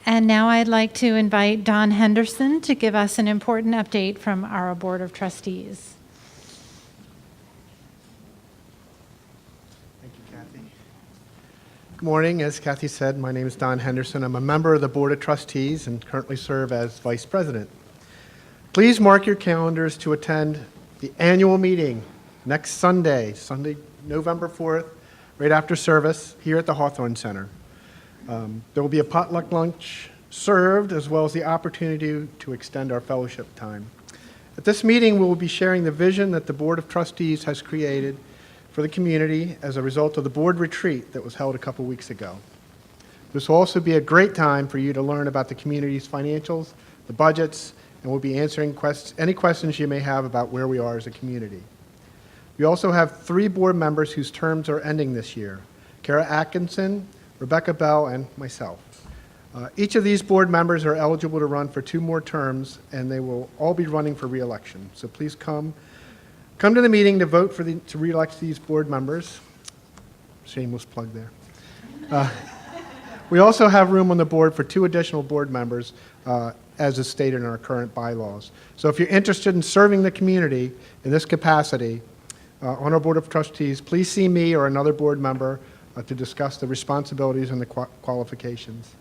And now I'd like to invite Don Henderson to give us an important update from our Board of Trustees. Thank you, Kathy. Good morning. As Kathy said, my name is Don Henderson. I'm a member of the Board of Trustees and currently serve as Vice President. Please mark your calendars to attend the annual meeting next Sunday, November 4th, right after service here at the Hawthorne Center. There will be a potluck lunch served, as well as the opportunity to extend our fellowship time. At this meeting, we will be sharing the vision that the Board of Trustees has created for the community as a result of the board retreat that was held a couple weeks ago. This will also be a great time for you to learn about the community's financials, the budgets, and we'll be answering any questions you may have about where we are as a community. We also have 3 board members whose terms are ending this year: Kara Atkinson, Rebecca Bell, and myself. Each of these board members are eligible to run for 2 more terms, and they will all be running for re-election. So please come to the meeting to vote to re-elect these board members. Shameless plug there. We also have room on the board for 2 additional board members, as is stated in our current bylaws. So if you're interested in serving the community in this capacity on our Board of Trustees, please see me or another board member to discuss the responsibilities and the qualifications.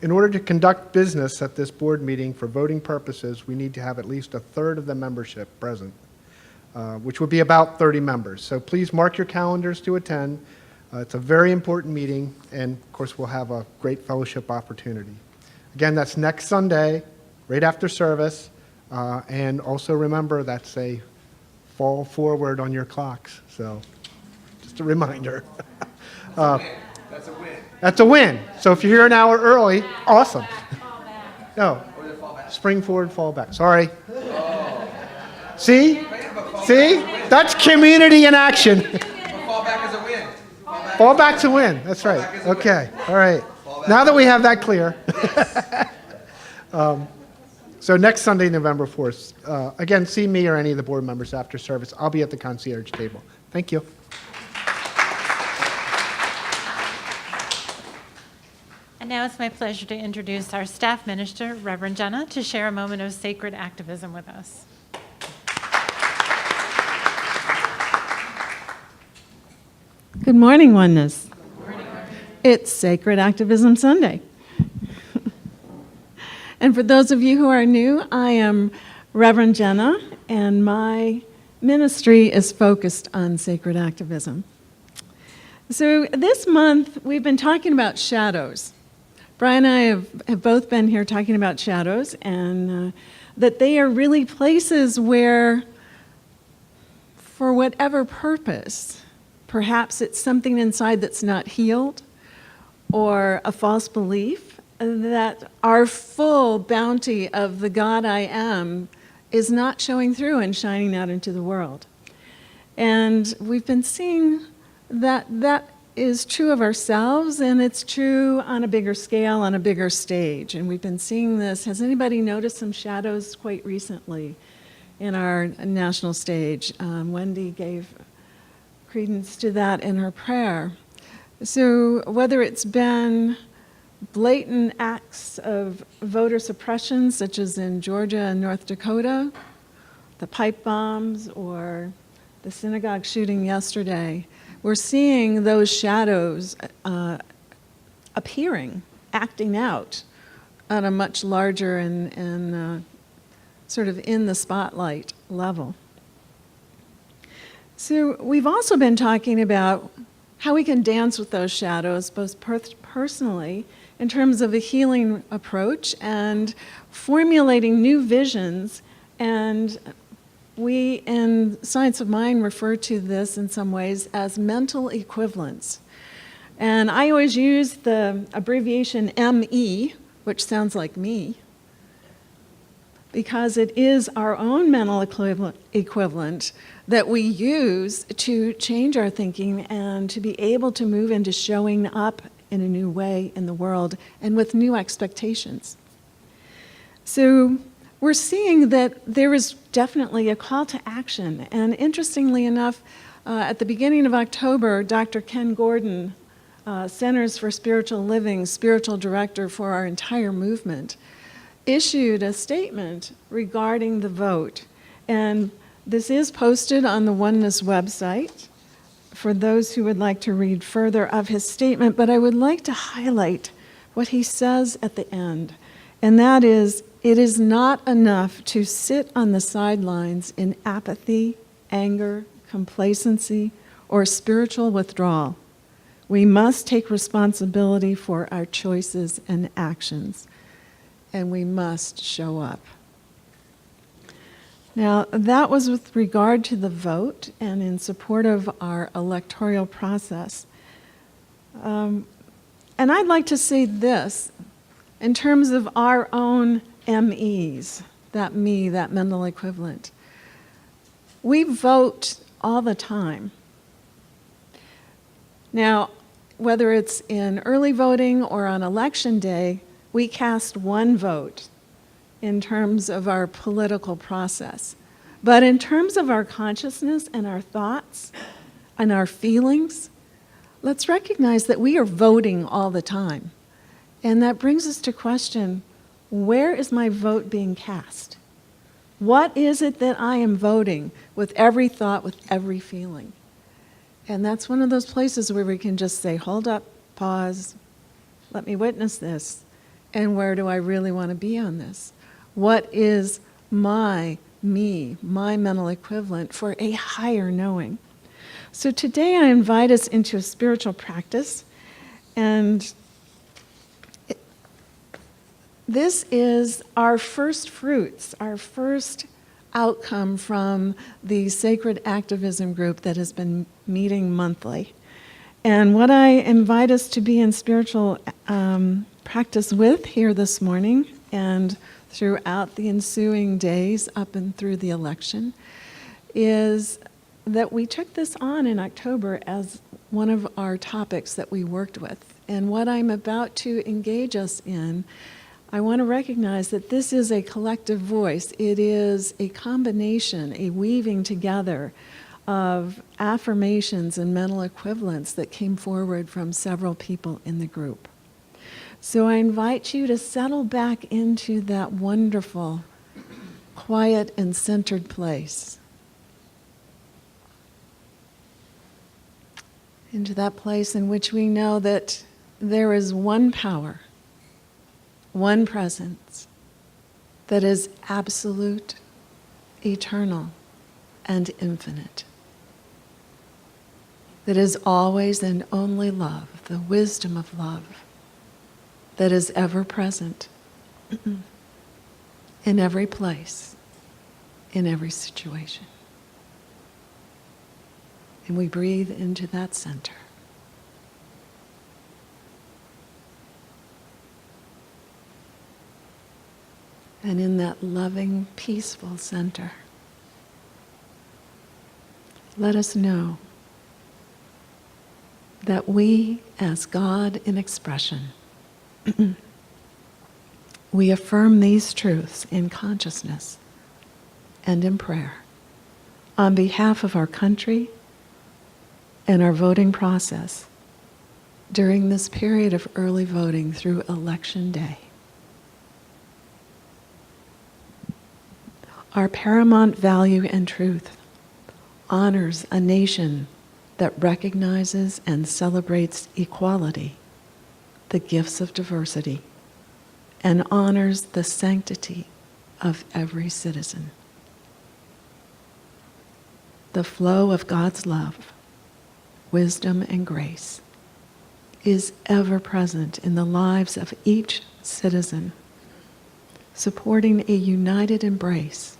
In order to conduct business at this board meeting for voting purposes, we need to have at least 1/3 of the membership present, which would be about 30 members. So please mark your calendars to attend. It's a very important meeting, and of course we'll have a great fellowship opportunity. Again, that's next Sunday, right after service, and also remember that's a fall forward on your clocks, so just a reminder. That's a win. That's a win. So if you're here an hour early, awesome. No, spring forward, fall back. Sorry. Oh. See? That's community in action. Fall back is a win. Fall back's a win. That's right. Okay. All right. Now that we have that clear. So next Sunday, November 4th. Again, see me or any of the board members after service. I'll be at the concierge table. Thank you. And now it's my pleasure to introduce our staff minister, Reverend Jenna, to share a moment of sacred activism with us. Good morning, Oneness. Good morning. It's Sacred Activism Sunday. And for those of you who are new, I am Reverend Jenna, and my ministry is focused on sacred activism. So this month, we've been talking about shadows. Brian and I have both been here talking about shadows, and that they are really places where, for whatever purpose, perhaps it's something inside that's not healed, or a false belief, that our full bounty of the God I am is not showing through and shining out into the world. And we've been seeing that that is true of ourselves, and it's true on a bigger scale, on a bigger stage. And we've been seeing this. Has anybody noticed some shadows quite recently in our national stage? Wendy gave credence to that in her prayer. So whether it's been blatant acts of voter suppression, such as in Georgia and North Dakota, the pipe bombs, or the synagogue shooting yesterday, we're seeing those shadows appearing, acting out at a much larger and sort of in the spotlight level. So we've also been talking about how we can dance with those shadows, both personally, in terms of a healing approach and formulating new visions. And we, in Science of Mind, refer to this in some ways as mental equivalence. And I always use the abbreviation ME, which sounds like me, because it is our own mental equivalent that we use to change our thinking and to be able to move into showing up in a new way in the world and with new expectations. So we're seeing that there is definitely a call to action. And interestingly enough, at the beginning of October, Dr. Ken Gordon Centers for Spiritual Living spiritual director for our entire movement, issued a statement regarding the vote. And this is posted on the Oneness website for those who would like to read further of his statement, but I would like to highlight what he says at the end, and that is, it is not enough to sit on the sidelines in apathy, anger, complacency, or spiritual withdrawal. We must take responsibility for our choices and actions, and we must show up. Now, that was with regard to the vote and in support of our electoral process. And I'd like to say this, in terms of our own MEs, that mental equivalent. We vote all the time. Now, whether it's in early voting or on election day, we cast one vote in terms of our political process. But in terms of our consciousness and our thoughts and our feelings, let's recognize that we are voting all the time. And that brings us to question, where is my vote being cast? What is it that I am voting with every thought, with every feeling? And that's one of those places where we can just say, hold up, pause, let me witness this. And where do I really want to be on this? What is my mental equivalent for a higher knowing? So today I invite us into a spiritual practice, and this is our first fruits, our first outcome from the Sacred Activism group that has been meeting monthly. And what I invite us to be in spiritual practice with here this morning and throughout the ensuing days up and through the election is that we took this on in October as one of our topics that we worked with. And what I'm about to engage us in, I want to recognize that this is a collective voice. It is a combination, a weaving together of affirmations and mental equivalents that came forward from several people in the group. So I invite you to settle back into that wonderful, quiet and centered place. Into that place in which we know that there is one power, one presence that is absolute, eternal, and infinite. That is always and only love, the wisdom of love, that is ever present in every place, in every situation. And we breathe into that center. And in that loving, peaceful center, let us know that we, as God in expression, we affirm these truths in consciousness and in prayer on behalf of our country and our voting process during this period of early voting through Election Day. Our paramount value and truth honors a nation that recognizes and celebrates equality, the gifts of diversity, and honors the sanctity of every citizen. The flow of God's love, wisdom, and grace is ever present in the lives of each citizen, supporting a united embrace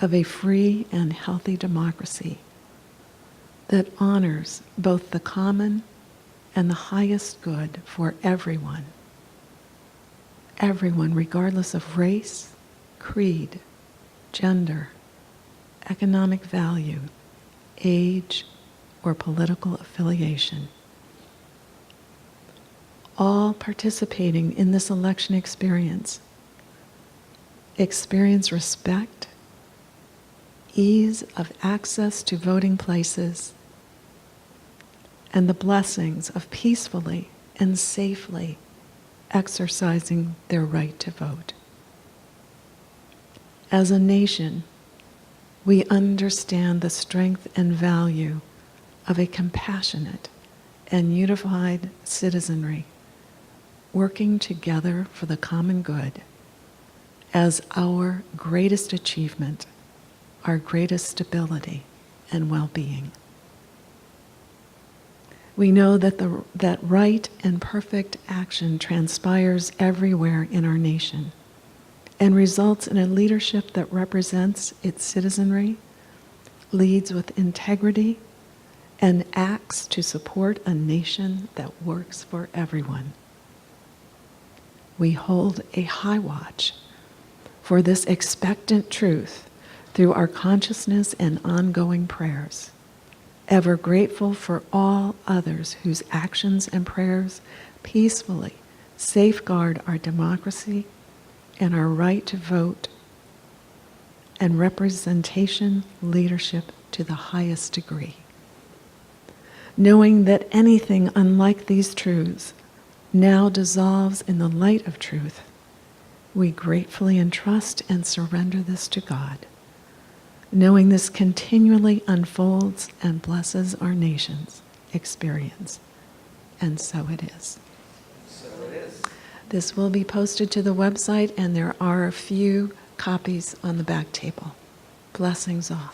of a free and healthy democracy that honors both the common and the highest good for everyone. Everyone, regardless of race, creed, gender, economic value, age, or political affiliation. All participating in this election experience respect, ease of access to voting places, and the blessings of peacefully and safely exercising their right to vote. As a nation, we understand the strength and value of a compassionate and unified citizenry working together for the common good as our greatest achievement, our greatest stability and well-being. We know that right and perfect action transpires everywhere in our nation and results in a leadership that represents its citizenry, leads with integrity, and acts to support a nation that works for everyone. We hold a high watch for this expectant truth through our consciousness and ongoing prayers, ever grateful for all others whose actions and prayers peacefully safeguard our democracy and our right to vote and representation leadership to the highest degree. Knowing that anything unlike these truths now dissolves in the light of truth, we gratefully entrust and surrender this to God, knowing this continually unfolds and blesses our nation's experience. And so it is. So it is. This will be posted to the website, and there are a few copies on the back table. Blessings all.